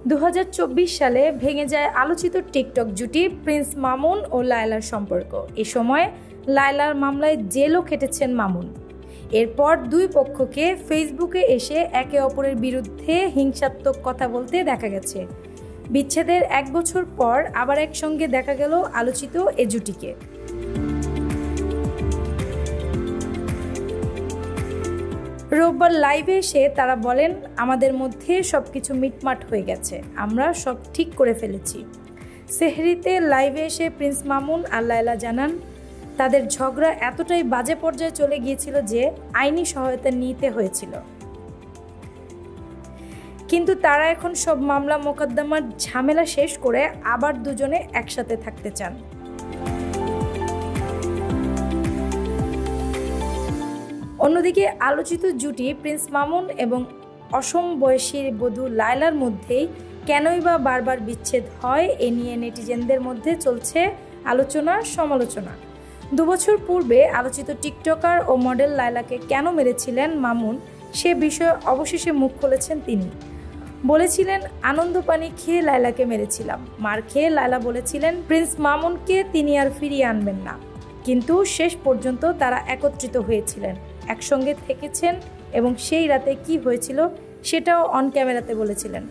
2024 সালে ভেঙে যায় আলোচিত টিকটক জুটি প্রিন্স মামুন ও লায়লার সম্পর্ক। এ সময় লায়লার মামলায় জেলও খেটেছেন মামুন। এরপর দুই পক্ষকে ফেসবুকে এসে একে অপরের বিরুদ্ধে হিংসাত্মক কথা বলতে দেখা গেছে। বিচ্ছেদের 1 বছর পর আবার একসঙ্গে দেখা গেল আলোচিত এ জুটিকে। রোববার লাইভে এসে তারা বলেন, আমাদের মধ্যে সবকিছু মিটমাট হয়ে গেছে, আমরা সব ঠিক করে ফেলেছি। সেহরিতে লাইভে এসে প্রিন্স মামুন আর লায়লা জানান, তাদের ঝগড়া এতটাই বাজে পর্যায়ে চলে গিয়েছিল যে আইনি সহায়তা নিতে হয়েছিল, কিন্তু তারা এখন সব মামলা মোকদ্দমার ঝামেলা শেষ করে আবার দুজনে একসাথে থাকতে চান। অন্যদিকে আলোচিত জুটি প্রিন্স মামুন এবং অসম বয়সী বধূ লায়লার মধ্যেই কেনই বা বারবার বিচ্ছেদ হয়, এ নিয়ে নেটিজেনদের মধ্যে চলছে আলোচনা সমালোচনা। 2 বছর পূর্বে আলোচিত টিকটকার ও মডেল লায়লাকে কেন মেরেছিলেন মামুন, সে বিষয়ে অবশেষে মুখ খুলেছেন তিনি। বলেছিলেন, আনন্দ পানি খেয়ে লায়লাকে মেরেছিলাম। মার খেয়ে লায়লা বলেছিলেন প্রিন্স মামুনকে তিনি আর ফিরিয়ে আনবেন না, কিন্তু শেষ পর্যন্ত তারা একত্রিত হয়েছিলেন, একসঙ্গে থেকেছেন এবং সেই রাতে কি হয়েছিল সেটাও অন ক্যামেরাতে বলেছিলেন।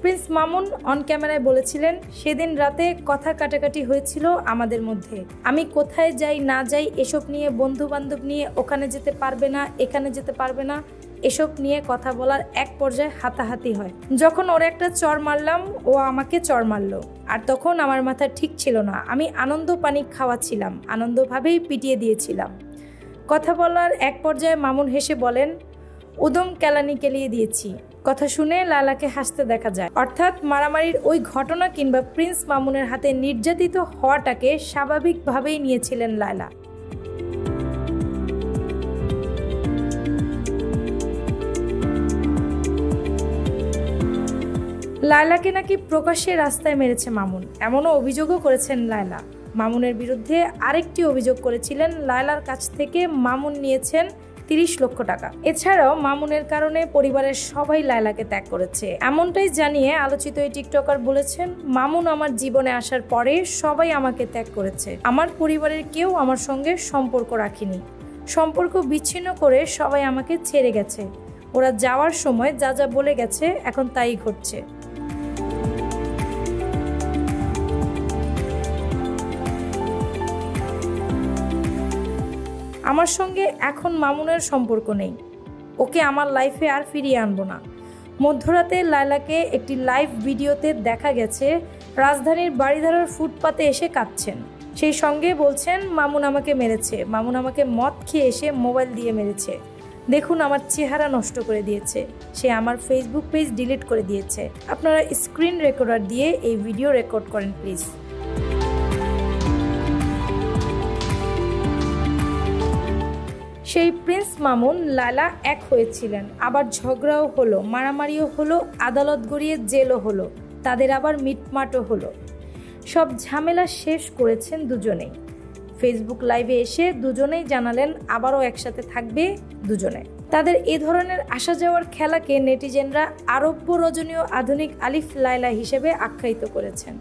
প্রিন্স মামুন অন ক্যামেরায় বলেছিলেন, সেদিন রাতে কথা কাটাকাটি হয়েছিল আমাদের মধ্যে। আমি কোথায় যাই না যাই এসব নিয়ে, বন্ধু বান্ধব নিয়ে ওখানে যেতে পারবে না, এখানে যেতে পারবে না, এসব নিয়ে কথা বলার এক পর্যায়ে হাতাহাতি হয়। যখন ওর একটা চড় মারলাম, ও আমাকে চড় মারলো, আর তখন আমার মাথা ঠিক ছিল না। আমি আনন্দ পানি খাওয়াচ্ছিলাম, আনন্দভাবেই পিটিয়ে দিয়েছিলাম। কথা বলার এক পর্যায়ে মামুন হেসে বলেন, উদম কেলানি কেলিয়ে দিয়েছি। কথা শুনে লায়লাকে হাসতে দেখা যায়। অর্থাৎ মারামারির ওই ঘটনা কিংবা প্রিন্স মামুনের হাতে নির্যাতিত হওয়াটাকে স্বাভাবিকভাবেই নিয়েছিলেন লায়লা। লায়লাকে নাকি প্রকাশ্যে রাস্তায় মেরেছে মামুন, এমনও অভিযোগও করেছেন লায়লা। মামুনের বিরুদ্ধে আরেকটি অভিযোগ করেছিলেন, লায়লার কাছ থেকে মামুন নিয়েছেন 30 লক্ষ টাকা। এছাড়াও মামুনের কারণে পরিবারের সবাই লায়লাকে ত্যাগ করেছে, এমনটাই জানিয়ে আলোচিত এই টিকটকার বলেছেন, মামুন আমার জীবনে আসার পরে সবাই আমাকে ত্যাগ করেছে, আমার পরিবারের কেউ আমার সঙ্গে সম্পর্ক রাখেনি, সম্পর্ক বিচ্ছিন্ন করে সবাই আমাকে ছেড়ে গেছে, ওরা যাওয়ার সময় যা যা বলে গেছে এখন তাই ঘটছে। আমার সঙ্গে এখন মামুনের সম্পর্ক নেই, ওকে আমার লাইফে আর ফিরিয়ে আনবো না। মধ্যরাতে লায়লাকে একটি লাইভ ভিডিওতে দেখা গেছে রাজধানীর বাড়িধারার ফুটপাতে এসে কাঁদছেন। সেই সঙ্গে বলছেন, মামুন আমাকে মেরেছে, মামুন আমাকে মদ খেয়ে এসে মোবাইল দিয়ে মেরেছে, দেখুন আমার চেহারা নষ্ট করে দিয়েছে, সে আমার ফেসবুক পেজ ডিলিট করে দিয়েছে, আপনারা স্ক্রিন রেকর্ডার দিয়ে এই ভিডিও রেকর্ড করেন প্লিজ। সেই প্রিন্স মামুন লায়লা এক হয়েছিলেন, আবার ঝগড়াও হলো, মারামারিও হলো, আদালত গড়িয়ে জেলও হলো, তাদের আবার মিটমাটও হলো। সব ঝামেলা শেষ করেছেন দুজনেই। ফেসবুক লাইভে এসে দুজনেই জানালেন আবারও একসাথে থাকবে দুজনে। তাদের এ ধরনের আসা যাওয়ার খেলাকে নেটিজেনরা আরব্য রজনীয় আধুনিক আলিফ লায়লা হিসেবে আখ্যায়িত করেছেন।